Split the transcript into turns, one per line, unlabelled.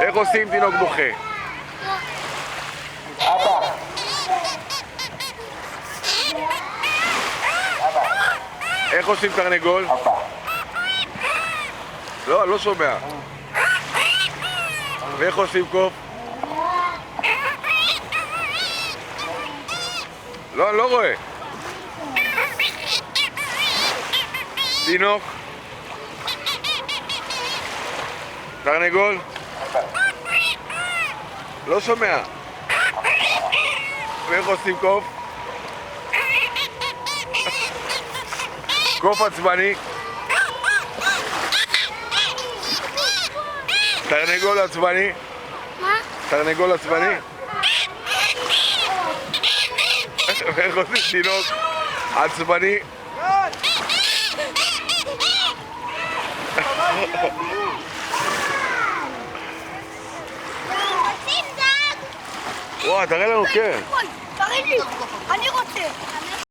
איך עושים תינוק בוכה?
אבא.
איך עושים תרנגול?
אבא.
לא, לא שומע. ואיך עושים קוף? לא, אני לא רואה. תינוק? תרנגול? לא שומע. ואיך עושים קוף? קוף עצבני? תרנגול עצבני?
מה?
תרנגול עצבני? ואיך עושים תינוק עצבני? וואו, תראה לנו, כן.
תראי לי, אני רוצה.